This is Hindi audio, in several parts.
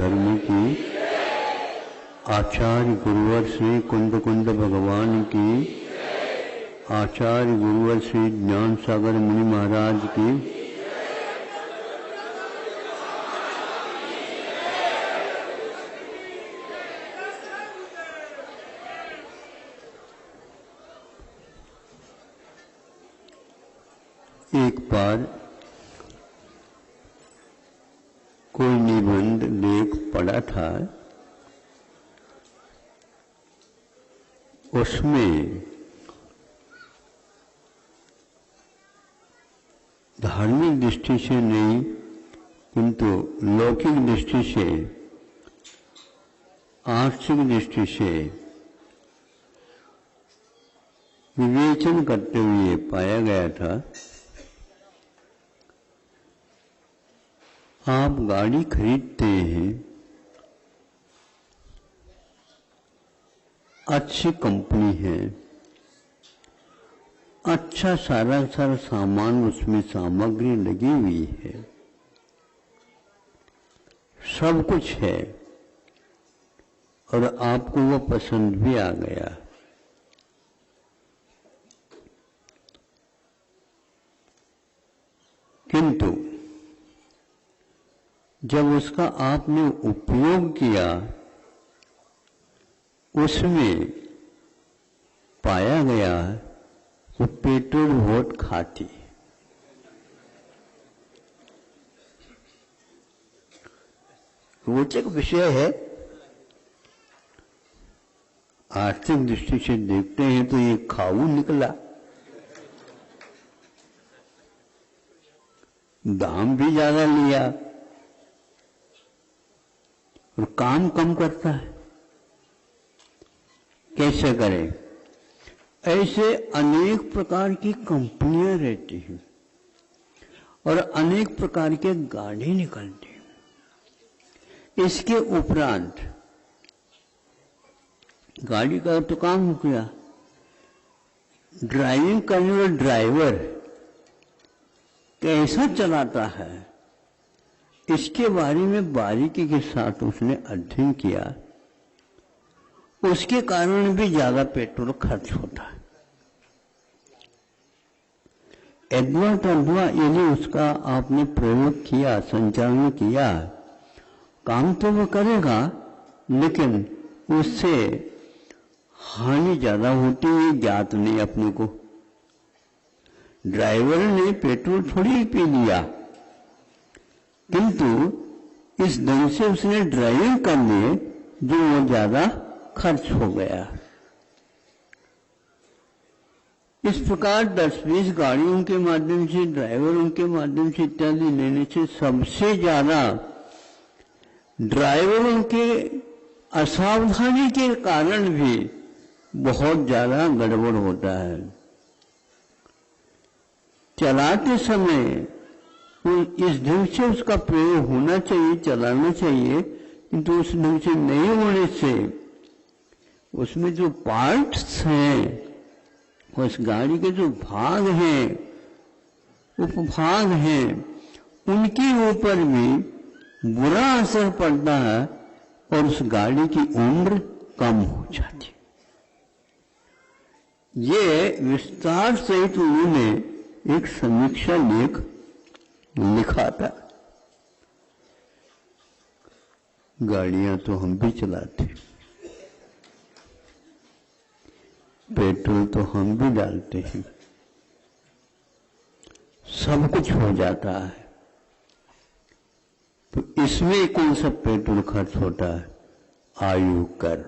धर्म की, आचार्य गुरुवर श्री कुंद कुंद भगवान की, आचार्य गुरुवर श्री ज्ञान सागर मुनि महाराज की। एक बार कोई निबंध लेख पढ़ा था, उसमें धार्मिक दृष्टि से नहीं किंतु लौकिक दृष्टि से, आर्थिक दृष्टि से विवेचन करते हुए पाया गया था, आप गाड़ी खरीदते हैं, अच्छी कंपनी है, अच्छा सारा सामान उसमें सामग्री लगी हुई है, सब कुछ है और आपको वो पसंद भी आ गया। किंतु जब उसका आपने उपयोग किया, उसमें पाया गया वो पेट्रोल बहुत खाती। रोचक विषय है। आर्थिक दृष्टि से देखते हैं तो ये खाऊ निकला, दाम भी ज्यादा लिया और काम कम करता है। कैसे करें? ऐसे अनेक प्रकार की कंपनियां रहती हैं और अनेक प्रकार के गाड़ी निकलती हैं। इसके उपरांत गाड़ी का तो काम हो गया, ड्राइविंग करने वाला ड्राइवर कैसा चलाता है, इसके बारे में बारीकी के साथ उसने अध्ययन किया। उसके कारण भी ज्यादा पेट्रोल खर्च होता है। अथवा यदि उसका आपने प्रयोग किया, संचालन किया, काम तो वो करेगा, लेकिन उससे हानि ज्यादा होती है, ज्ञात नहीं अपने को। ड्राइवर ने पेट्रोल थोड़ी पी लिया, किंतु इस ढंग से उसने ड्राइविंग कर ली जो वो ज्यादा खर्च हो गया। इस प्रकार 10-20 गाड़ियों के माध्यम से, ड्राइवरों के माध्यम से इत्यादि लेने से सबसे ज्यादा ड्राइवरों के असावधानी के कारण भी बहुत ज्यादा गड़बड़ होता है। चलाते समय इस ढंग से उसका प्रयोग होना चाहिए, चलाना चाहिए, किंतु उस ढंग से नहीं होने से उसमें जो पार्ट्स हैं, उस गाड़ी के जो भाग हैं, उपभाग हैं, उनके ऊपर भी बुरा असर पड़ता है और उस गाड़ी की उम्र कम हो जाती है। ये विस्तार सहित उन्होंने एक समीक्षा लेख लिखा था। गाड़ियां तो हम भी चलाते, पेट्रोल तो हम भी डालते हैं, सब कुछ हो जाता है, तो इसमें कौन सा पेट्रोल खर्च होता है? आयु कर।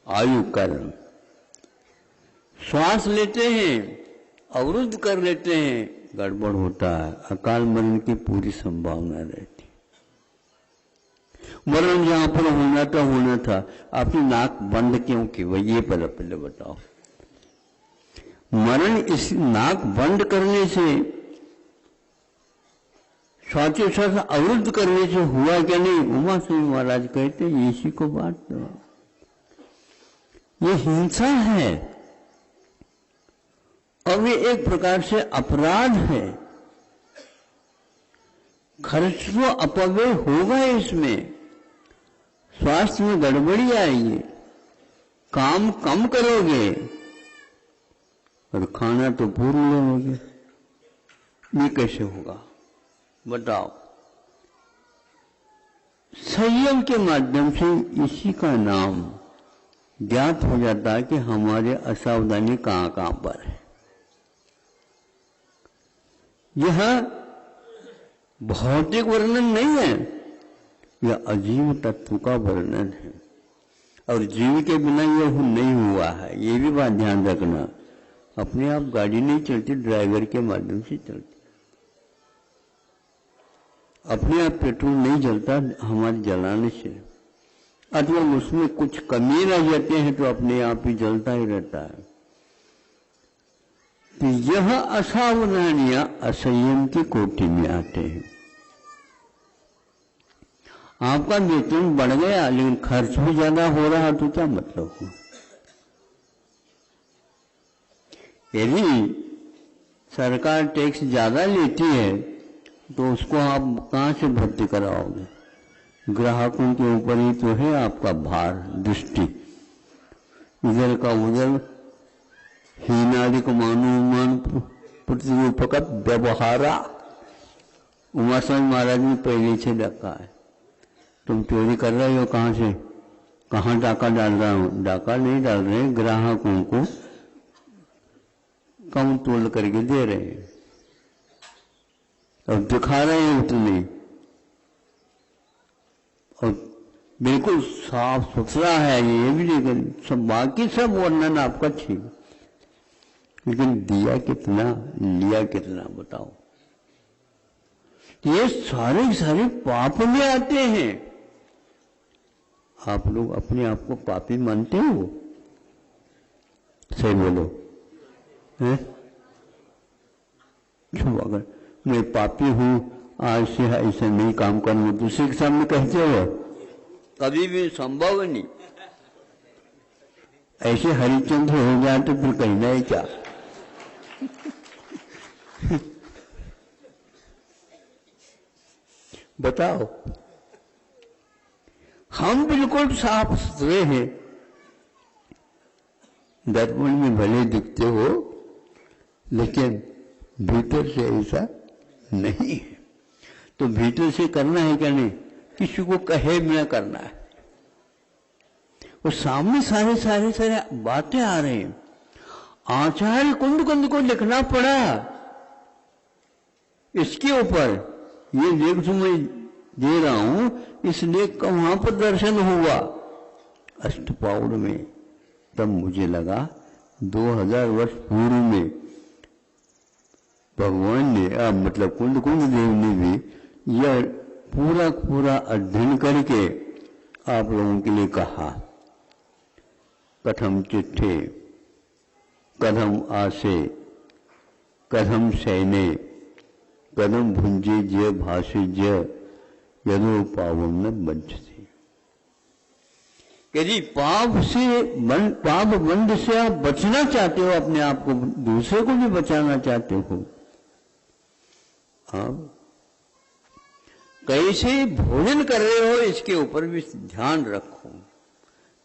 आयु कर, श्वास लेते हैं, अवरुद्ध कर लेते हैं, गड़बड़ होता है, अकाल मरण की पूरी संभावना रहती। मरण जहां पर होना था, आपने नाक बंद क्यों की? वही ये पहले बताओ। मरण इस नाक बंद करने से, श्वासोच्छ्वास अवरुद्ध करने से हुआ क्या नहीं? उमा सिंह महाराज कहते हैं इसी को बात तो, ये हिंसा है और ये एक प्रकार से अपराध है। खर्च तो अपव्यय होगा इसमें, स्वास्थ्य में गड़बड़ी आएगी, काम कम करोगे और खाना तो पूर्ण लोगे। ये कैसे होगा बताओ? संयम के माध्यम से इसी का नाम ज्ञात हो जाता है कि हमारे असावधानी कहां कहां पर है। यह भौतिक वर्णन नहीं है, यह अजीव तत्व का वर्णन है, और जीव के बिना यह नहीं हुआ है। ये भी बात ध्यान रखना। अपने आप गाड़ी नहीं चलती, ड्राइवर के माध्यम से चलती। अपने आप पेट्रोल नहीं जलता हमारे जलाने से, अथवा उसमें कुछ कमी रह जाते हैं तो अपने आप ही जलता ही रहता है। तो यह असावधानियां असंयम की कोटि में आते हैं। आपका वेतन बढ़ गया लेकिन खर्च भी ज्यादा हो रहा तो क्या मतलब हुआ? यदि सरकार टैक्स ज्यादा लेती है तो उसको आप कहां से भर्ती कराओगे? ग्राहकों के ऊपर ही तो है आपका भार, दृष्टि। इधर का उधर हीनादिक मानुमान प्रतिरूपक व्यवहारा। उमा स्वामी महाराज ने पहले से रखा है। तुम चोरी कर रहे हो, कहां से? कहां डाका डाल रहा हूं? डाका नहीं डाल रहे, ग्राहकों को कम तोल करके दे रहे हैं और दिखा रहे हैं तुम्हें, और बिल्कुल साफ सुथरा है ये भी, लेकिन सब बाकी सब वर्णन आपका ठीक, लेकिन दिया कितना, लिया कितना बताओ? ये सारे सारे पाप में आते हैं। आप लोग अपने आप को पापी मानते हो? सही बोलो हैं? क्यों? अगर मैं पापी हूं, आज से ऐसा नहीं काम करूंगा, दूसरे के सामने कहते हो? कभी भी संभव नहीं। ऐसे हरिश्चंद्र हो जाए तो फिर कहना है क्या? बताओ। हम बिल्कुल साफ सुथरे हैं, दर्पण में भले दिखते हो लेकिन भीतर से ऐसा नहीं है। तो भीतर से करना है क्या? नहीं, किसी को कहे बिना करना है। और सामने सारे सारे सारे बातें आ रहे हैं। आचार्य कुंद को लिखना पड़ा इसके ऊपर। ये लेख जो मैं दे रहा हूं, इस लेख का वहां पर दर्शन हुआ अष्टपाउर में। तब मुझे लगा 2000 वर्ष पूर्व में भगवान ने, मतलब कुंद देव ने भी यह पूरा पूरा अध्ययन करके आप लोगों के लिए कहा। कथम चिट्ठे कथम आसे कथम सैने कदम भुंजे जय भाषे जय यदो पावम न बंचते। यदि पाप बंध से आप बचना चाहते हो, अपने आप को, दूसरे को भी बचाना चाहते हो, आप कैसे भोजन कर रहे हो इसके ऊपर भी ध्यान रखो।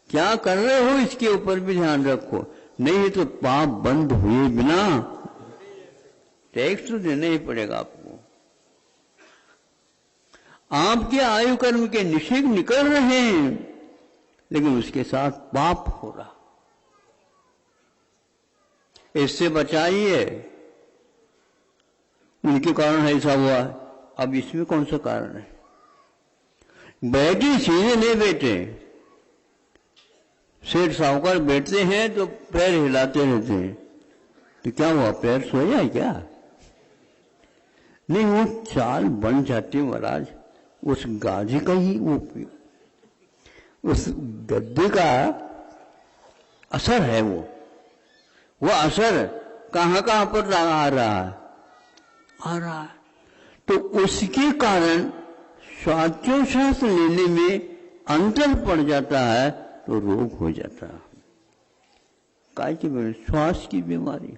क्या कर रहे हो इसके ऊपर भी ध्यान रखो। नहीं तो पाप बंद हुए बिना टैक्स तो देना ही पड़ेगा आपको। आपके आयु कर्म के निषेध निकल रहे हैं लेकिन उसके साथ पाप हो रहा। इससे बचाइए। उनके कारण ऐसा हुआ, अब इसमें कौन सा कारण है? बैठे सीधे नहीं बैठे। सेठ साहूकार बैठते हैं तो पैर हिलाते रहते हैं, तो क्या हुआ? पैर सोया है क्या? नहीं, वो चाल बन जाती महाराज। उस गाजी का ही, उस गद्दे का असर है। वो असर कहां कहां पर आ रहा है। तो उसके कारण श्वासोच्छ्वास लेने में अंतर पड़ जाता है तो रोग हो जाता है। काय की बीमारी? श्वास की बीमारी।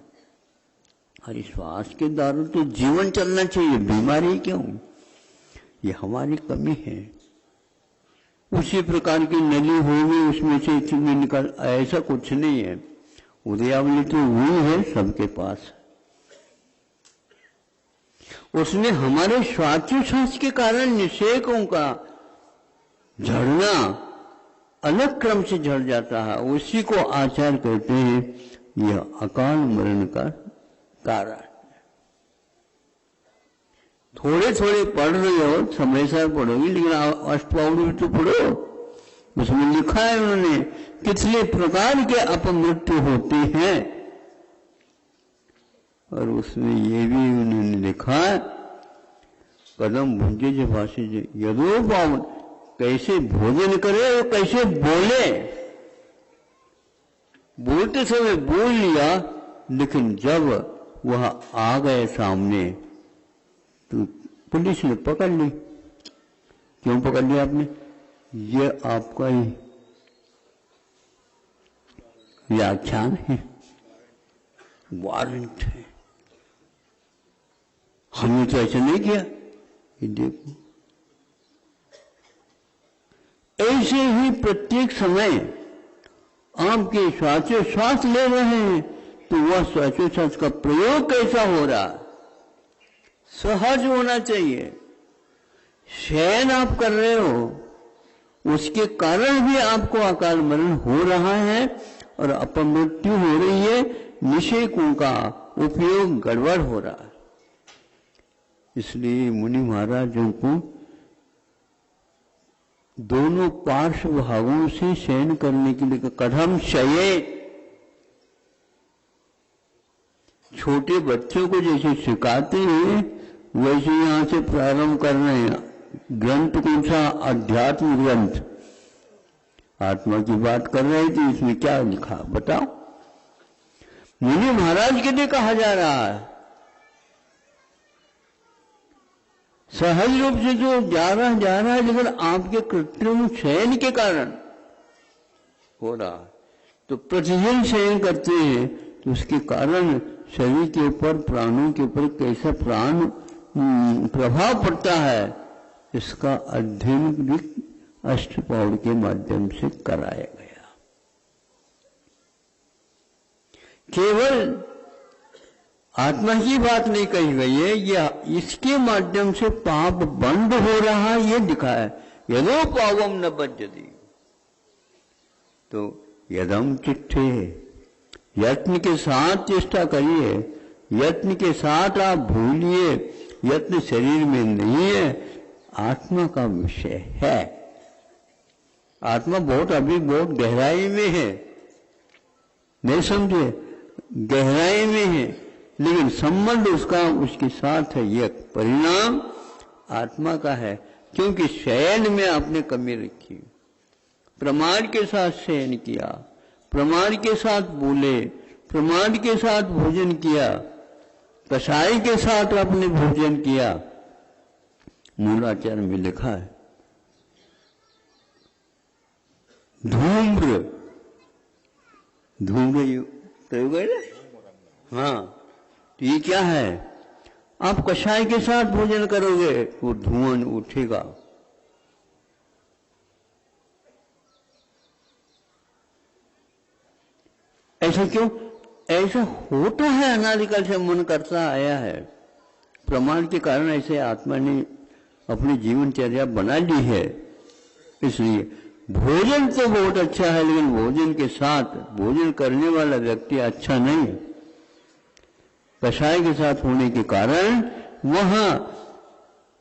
अरे श्वास के द्वारा तो जीवन चलना चाहिए, बीमारी क्यों? ये हमारी कमी है। उसी प्रकार की नली होगी, उसमें से चीनी निकल, ऐसा कुछ नहीं है। उदयावली तो हुई है सबके पास। उसमें हमारे स्वाचोच्छ्वास के कारण निषेकों का झड़ना अलग क्रम से झड़ जाता है, उसी को आचार्य कहते हैं यह अकाल मरण का कारण। थोड़े थोड़े पढ़ रहे हो, समय से पढ़ोगी, लेकिन अष्टपावड़ी भी तो पढ़ो। उसमें लिखा है उन्होंने कितने प्रकार के अपमृत्यु होते हैं, और उसमें ये भी उन्होंने लिखा है कदम भुंजे जो भाषे जो यदो पावन, कैसे भोजन करे और कैसे बोले। बोलते समय बोल लिया, लेकिन जब वह आ गए सामने तो पुलिस ने पकड़ ली। क्यों पकड़ लिया आपने? ये आपका ही व्याख्यान है, वारंट है, हमने तो ऐसा नहीं किया। ये देखो, ऐसे ही प्रत्येक समय आपके श्वासोच्छ्वास ले रहे हैं, तो वह श्वासोच्छ्वास का प्रयोग कैसा हो रहा है? सहज होना चाहिए। शयन आप कर रहे हो, उसके कारण भी आपको अकाल मरण हो रहा है और अपमृत्यु हो रही है, निषेकों का उपयोग गड़बड़ हो रहा है। इसलिए मुनि महाराजों को दोनों पार्श्व भागों से शयन करने के लिए कथम शये। छोटे बच्चों को जैसे सिखाते हैं वैसे यहां से प्रारंभ कर रहे हैं। ग्रंथ कौन सा? अध्यात्म ग्रंथ, आत्मा की बात कर रहे थे। इसमें क्या लिखा बताओ? मुनि महाराज के लिए कहा जा रहा है, सहज रूप से जो जा रहा है, लेकिन आपके कृत्रिम शयन के कारण हो रहा है। तो प्रतिदिन शयन करते हैं तो उसके कारण शरीर के ऊपर, प्राणों के ऊपर कैसा प्राण प्रभाव पड़ता है, इसका अध्ययन अष्टपावड़ी के माध्यम से कराया गया। केवल आत्मा की बात नहीं कही गई है, यह इसके माध्यम से पाप बंद हो रहा है, ये लिखा है। यदो पावम न बज्जति, तो यदम चिट्ठे, यत्न के साथ चेष्टा करिए, यत्न के साथ आप भूलिए, यत्न शरीर में नहीं है, आत्मा का विषय है। आत्मा बहुत अभी बहुत गहराई में है, नहीं समझे, गहराई में है, लेकिन संबंध उसका उसके साथ है। यह परिणाम आत्मा का है, क्योंकि शयन में आपने कमी रखी, प्रमाण के साथ शयन किया, प्रमाण के साथ बोले, प्रमाण के साथ भोजन किया, कसाई के साथ आपने भोजन किया। मूलाचार्य में लिखा है धूम्र, धूम्र प्रयोग है ना? हाँ, तो ये क्या है? आप कषाय के साथ भोजन करोगे वो धुआं उठेगा। ऐसा क्यों? ऐसा होता है, अनादिकाल से मन करता आया है। प्रमाण के कारण ऐसे आत्मा ने अपनी जीवनचर्या बना ली है। इसलिए भोजन तो बहुत अच्छा है, लेकिन भोजन के साथ भोजन करने वाला व्यक्ति अच्छा नहीं है। कषाय के साथ होने के कारण वहां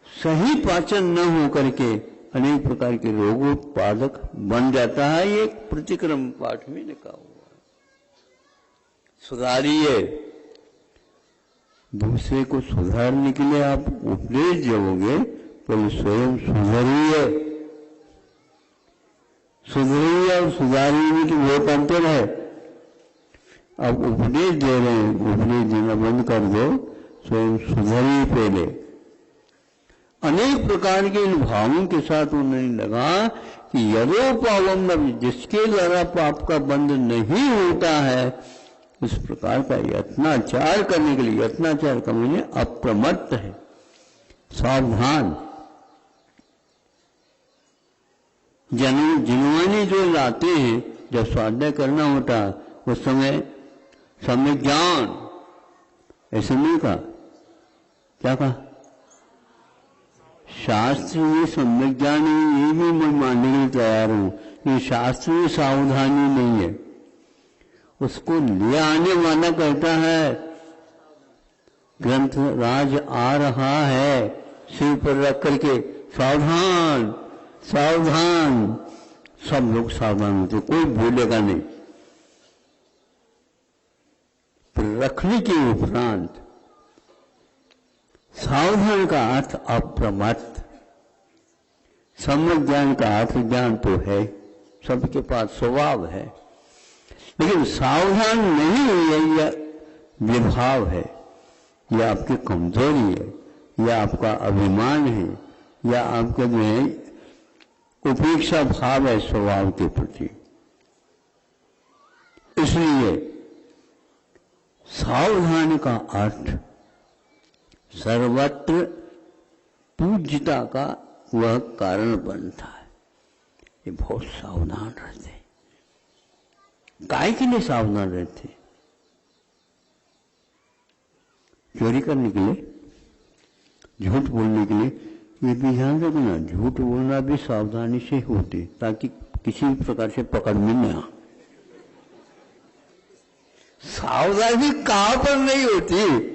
सही पाचन न हो करके अनेक प्रकार के रोगोत्पादक बन जाता है। ये प्रतिक्रम पाठ में लिखा हुआ है। सुधारिए, दूसरे को सुधारने के लिए आप उपदेश दोगे, पहले स्वयं सुधरिए। सुधरिए और सुधारिए में तो बहुत अंतर है। आप उपदेश दे रहे हैं, उपदेश देना बंद कर दो, स्वयं सुधरिए पहले। अनेक प्रकार के इन भावों के साथ उन्होंने लगा कि यदो पावम न, जिसके द्वारा पाप का बंध नहीं होता है, इस प्रकार का यत्नाचार करने के लिए, यत्नाचार का माने अप्रमत्त है, सावधान, जिनवानी जो लाते हैं, जब स्वाध्याय करना होता उस समय सम्यक ज्ञान, ऐसे नहीं कहा, क्या कहा? शास्त्र में सम्यक ज्ञान है, ये भी मैं मानने के लिए तैयार हूं कि शास्त्र में सावधानी नहीं है। उसको ले आने वाला कहता है ग्रंथ राज आ रहा है, सिर पर रख करके सावधान सावधान, सब लोग सावधान होते, कोई बोलेगा नहीं। पर रखने के उपरांत सावधान का अर्थ अप्रमत्त, सम्यक ज्ञान का अर्थ ज्ञान तो है, सबके पास स्वभाव है, लेकिन सावधान नहीं है, यह विभाव है, यह आपकी कमजोरी है, यह आपका अभिमान है, या आपका जो है उपेक्षा भाव है स्वभाव के प्रति। इसलिए सावधान का अर्थ सर्वत्र पूज्यता का वह कारण बनता है। ये बहुत सावधान रहते हैं। काय के लिए सावधान रहते? चोरी करने के लिए, झूठ बोलने के लिए। ये भी ध्यान रखना, झूठ बोलना भी सावधानी से होते, ताकि किसी भी प्रकार से पकड़ में न आ। सावधानी कहां पर नहीं होती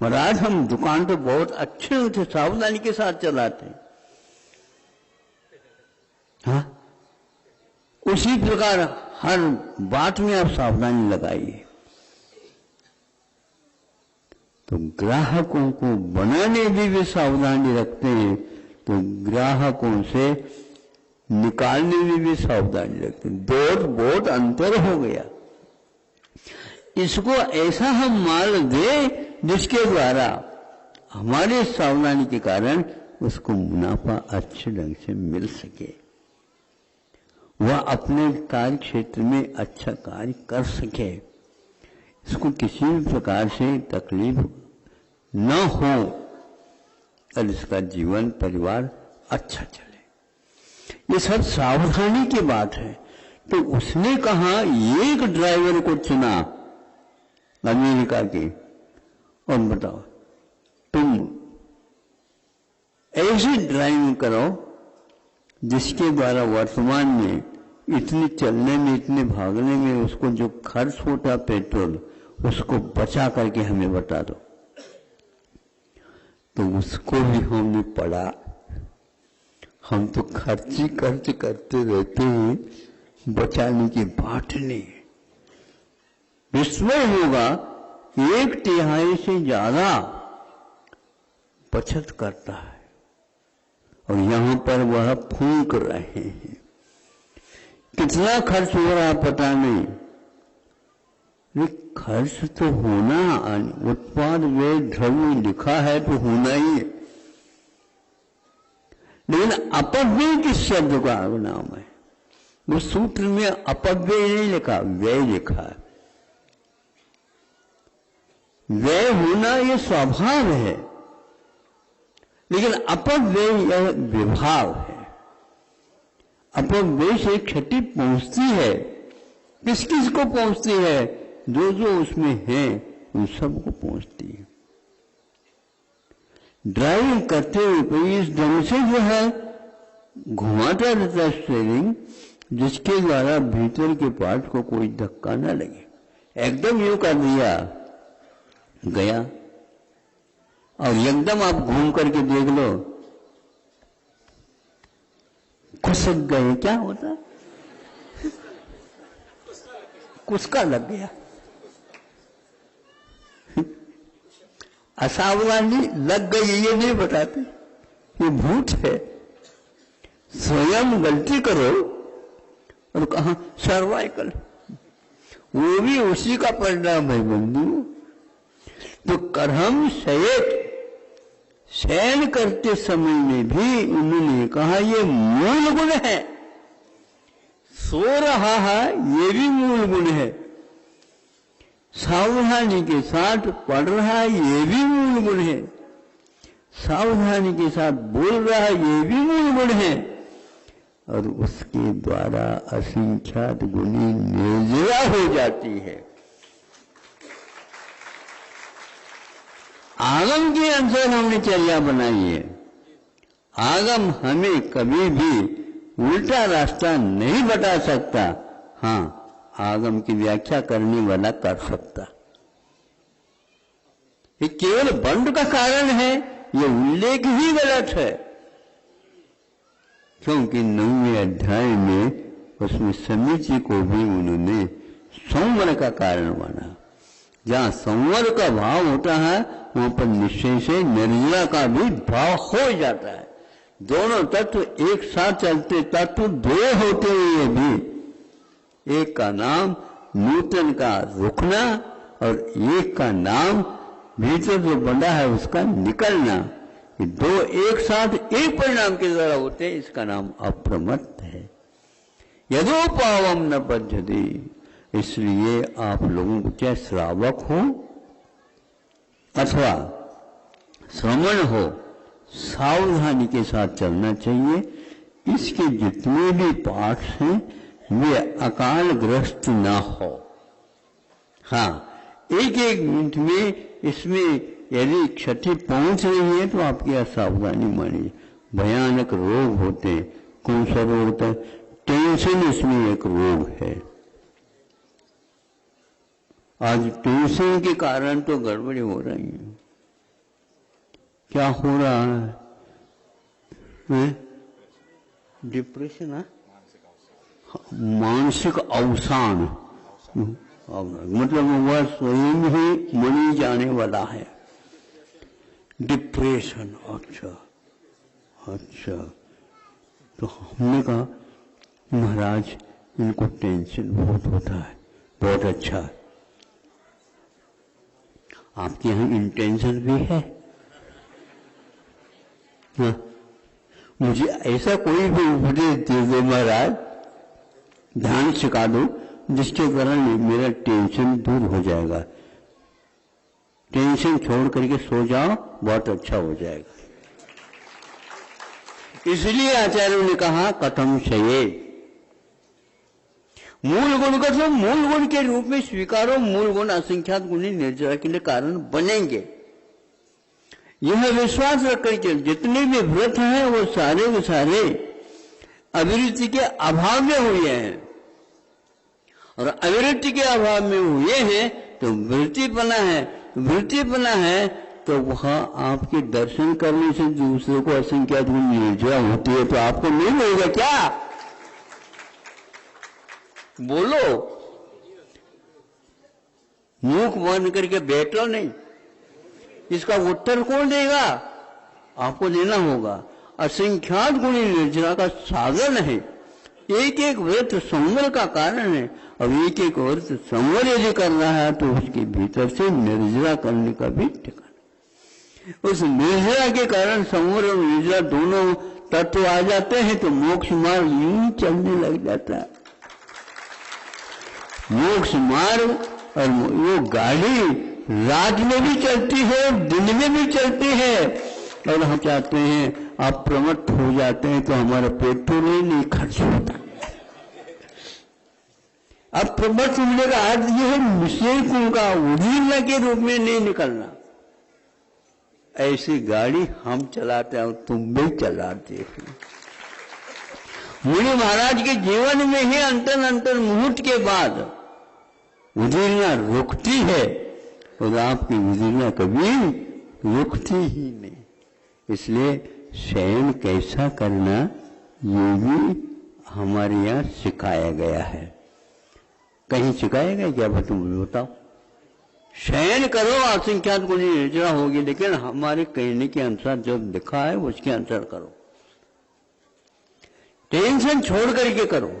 महाराज। हम दुकान तो बहुत अच्छे होते, सावधानी के साथ चलाते, हाँ, उसी प्रकार हर बात में आप सावधानी लगाइए। तो ग्राहकों को बनाने में भी सावधानी रखते हैं, तो ग्राहकों से निकालने में भी सावधानी रखते हैं। बहुत अंतर हो गया। इसको ऐसा हम माल दे जिसके द्वारा हमारे सावधानी के कारण उसको मुनाफा अच्छे ढंग से मिल सके, वह अपने कार्य क्षेत्र में अच्छा कार्य कर सके, इसको किसी भी प्रकार से तकलीफ न हो और इसका जीवन परिवार अच्छा चले। ये सब सावधानी की बात है। तो उसने कहा एक ड्राइवर को चुना अमेरिका के, और बताओ तुम ऐसी ड्राइविंग करो जिसके द्वारा वर्तमान में इतने चलने में, इतने भागने में उसको जो खर्च होता पेट्रोल, उसको बचा करके हमें बता दो। तो उसको भी हमने पढ़ा। हम तो खर्च करते रहते हैं, बचाने की बात नहीं। विस्मय होगा, 1/3 से ज्यादा बचत करता है, और यहां पर वह फूंक रहे हैं। कितना खर्च हो रहा पता नहीं, खर्च तो होना, उत्पाद व्यय द्रव्य लिखा है तो होना ही है, लेकिन अपव्यय किस शब्द का नाम है? वो सूत्र में अपव्यय नहीं लिखा, व्यय लिखा है। व्यय होना यह स्वभाव है, लेकिन अपव्यय यह विभाव है। अपव्यय से क्षति पहुंचती है, किस किस को पहुंचती है? जो जो उसमें है उन सबको पहुंचती है। ड्राइविंग करते हुए इस ढंग से जो है घुमाता रहता है स्टीयरिंग, जिसके द्वारा भीतर के पार्ट को कोई धक्का न लगे। एकदम यूं कर दिया गया, और एकदम आप घूम करके देख लो, खुसक गए, क्या होता? कुसका लग गया। असावधानी लग गई ये नहीं बताते, ये भूत है। स्वयं गलती करो और कहा सर्वाइकल, वो भी उसी का परिणाम है बंधु। तो करहम सहित शयन करते समय में भी उन्होंने कहा ये मूल गुण है। सो रहा है ये भी मूल गुण है, सावधानी के साथ पढ़ रहा है ये भी मूल गुण है, सावधानी के साथ बोल रहा है ये भी मूल गुण है, और उसके द्वारा असंख्यात गुणी निर्जरा हो जाती है। आगम के अनुसार हमने चर्या बनाई है। आगम हमें कभी भी उल्टा रास्ता नहीं बता सकता। हाँ, आगम की व्याख्या करने वाला कर सकता। ये केवल बंध का कारण है, ये उल्लेख ही गलत है। क्योंकि 9वें अध्याय में उसमें समीची को भी उन्होंने संवर का कारण माना। जहां संवर का भाव होता है वहां पर निश्चय से निर्जरा का भी भाव हो जाता है। दोनों तत्व एक साथ चलते, तत्व दो होते हुए भी एक का नाम नूतन का रुकना और एक का नाम भीतर जो बंधा है उसका निकलना। ये दो एक साथ एक परिणाम के द्वारा होते हैं, इसका नाम अप्रमत्त है। यदोपावम न पद्धति। इसलिए आप लोगों को चाहे श्रावक हो अथवा श्रवण हो, सावधानी के साथ चलना चाहिए। इसके जितने भी पाठ हैं वे अकाल ग्रस्त ना हो। हाँ, एक एक मिनट में इसमें यदि क्षति पहुंच रही है तो आपकी असावधानी मानिए। भयानक रोग होते हैं। कौन सा रोग होता है? टेंशन इसमें एक रोग है। आज टेंशन के कारण तो गड़बड़ी हो रही है। क्या हो रहा है? डिप्रेशन है, मानसिक अवसान, मतलब वह स्वयं ही मनी जाने वाला है। डिप्रेशन। अच्छा, तो हमने कहा महाराज इनको टेंशन बहुत होता है। बहुत अच्छा, आपके यहाँ इंटेंशन भी है? हाँ, मुझे ऐसा कोई भी उपदेश दे दो महाराज, ध्यान सिखा दो जिसके कारण मेरा टेंशन दूर हो जाएगा। टेंशन छोड़ करके सो जाओ, बहुत अच्छा हो जाएगा। इसलिए आचार्यों ने कहा कथम शये, मूल गुण को तो मूल गुण के रूप में स्वीकारो। मूल गुण असंख्यात गुणी निर्जरा के लिए कारण बनेंगे। यह विश्वास रख करके जितने भी व्रत हैं वो सारे के सारे अभिरुचि के अभाव में हुए हैं, और अभिरुचि के अभाव में हुए हैं तो वृत्तिपना है। वृत्तिपना है तो वह आपके दर्शन करने से दूसरे को असंख्यात गुण निर्जरा होती है, तो आपको नहीं होगा क्या? बोलो, मुख बंद करके बैठो नहीं। इसका उत्तर कौन देगा? आपको देना होगा। असंख्यात गुणी निर्जरा का साधन है। एक एक व्रत संवर का कारण है, और एक एक व्रत संवर यदि कर रहा है तो उसके भीतर से निर्जरा करने का भी ठिकाना। उस निर्जरा के कारण संवर और निर्जरा दोनों तत्व आ जाते हैं तो मोक्ष मार्ग यूं चलने लग जाता है। मोक्ष मार्ग और वो गाड़ी रात में भी चलती है, दिन में भी चलती है। और हम चाहते हैं आप प्रमत्त हो जाते हैं तो हमारा पेट्रोल नहीं खर्च होता। अब प्रमत्त होने का अर्थ यह है निषेध का उड़ीला के रूप में नहीं निकलना। ऐसी गाड़ी हम चलाते हैं, तुम भी चलाते हो। मुनि महाराज के जीवन में ही अंतर मुहूर्त के बाद उदीरना रुकती है, और आपकी उदीरना कभी रुकती ही नहीं। इसलिए शयन कैसा करना ये भी हमारे यहाँ सिखाया गया है। कहीं सिखाया गया क्या? तुम बताओ। शयन करो, असंख्यात गुणी निर्जरा होगी, लेकिन हमारे कहने के अनुसार जो लिखा है उसके अनुसार करो। टेंशन छोड़ करके करो।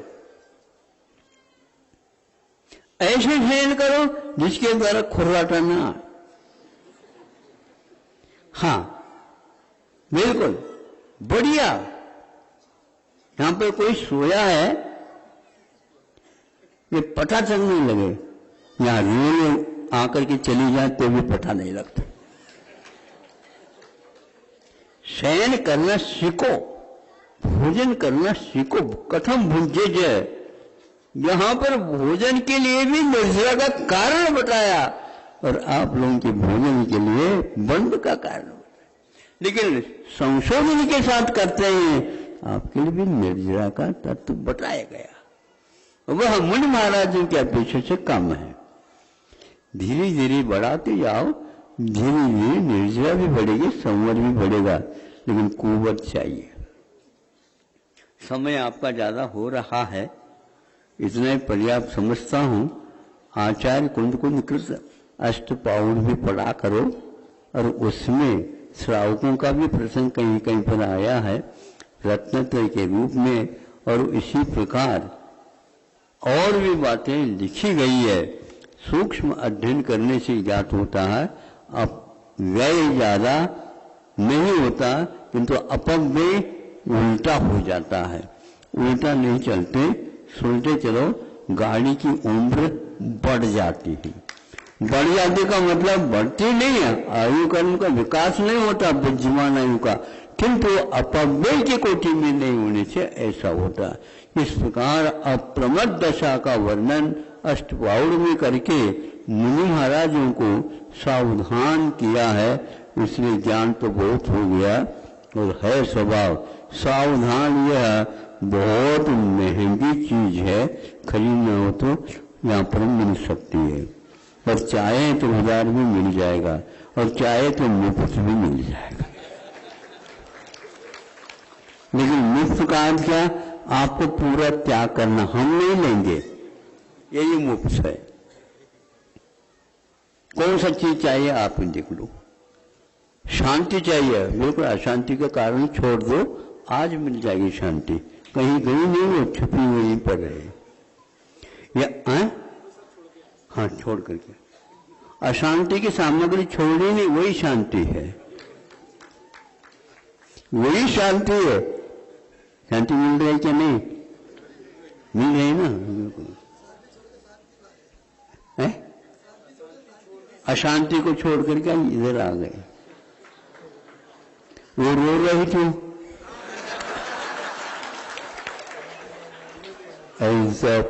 ऐसे शयन करो जिसके द्वारा खुर्राटा ना आए। हाँ, बिल्कुल बढ़िया। यहां पर कोई सोया है, ये पता चलने लगे, यहां रेल आकर के चली जाए तो भी पता नहीं लगता। शयन करना सीखो, भोजन करना सीखो। कथम भुंजे, यहां पर भोजन के लिए भी निर्जरा का कारण बताया और आप लोगों के भोजन के लिए बंद का कारण बताया। लेकिन संशोधन के साथ करते हैं, आपके लिए भी निर्जरा का तत्व बताया गया। वह मुनि महाराजों की अपेक्षा से कम है। धीरे धीरे बढ़ाते जाओ, धीरे धीरे निर्जरा भी बढ़ेगी, संवर भी बढ़ेगा, लेकिन कुवत चाहिए। समय आपका ज्यादा हो रहा है, इतना ही पर्याप्त समझता हूं। आचार्य कुंद कृत अष्टपाउड भी पढ़ा करो, और उसमें श्रावकों का भी प्रसंग कहीं कहीं पर आया है रत्नत्रय के रूप में, और इसी प्रकार और भी बातें लिखी गई है। सूक्ष्म अध्ययन करने से ज्ञात होता है। अब व्यय ज्यादा नहीं होता, किंतु अपव्यय उल्टा हो जाता है। उल्टा नहीं चलते, सुनते चलो, गाड़ी की उम्र बढ़ जाती है। बढ़ जाने का मतलब बढ़ती नहीं है, आयु कर्म का विकास नहीं होता बुद्धिमान आयु का, किंतु अपव्यय की कोटि में नहीं होने से ऐसा होता। इस प्रकार अप्रमद दशा का वर्णन अष्टपाउड में करके मुनि महाराजों को सावधान किया है। इसलिए ज्ञान तो बहुत हो गया और है स्वभाव। सावधान यह बहुत महंगी चीज है, खरीदना हो तो यहाँ पर मिल सकती है, और चाहे तो बाजार में मिल जाएगा, और चाहे तो मुफ्त भी मिल जाएगा। लेकिन मुफ्त का अर्थ क्या? आपको पूरा त्याग करना, हम नहीं लेंगे, यही मुफ्त है। कौन सा चीज चाहिए आप देख लो। शांति चाहिए, बिल्कुल अशांति का कारण छोड़ दो, आज मिल जाएगी शांति। कहीं गई नहीं, वो छुपी वहीं पर है। या हाँ, छोड़ करके अशांति की सामग्री छोड़नी नहीं, वही शांति है, वही शांति है। शांति मिल रही है क्या? नहीं मिल रही ना, है? अशांति को छोड़ करके हम इधर आ गए। वो रो रही थी, ऐसा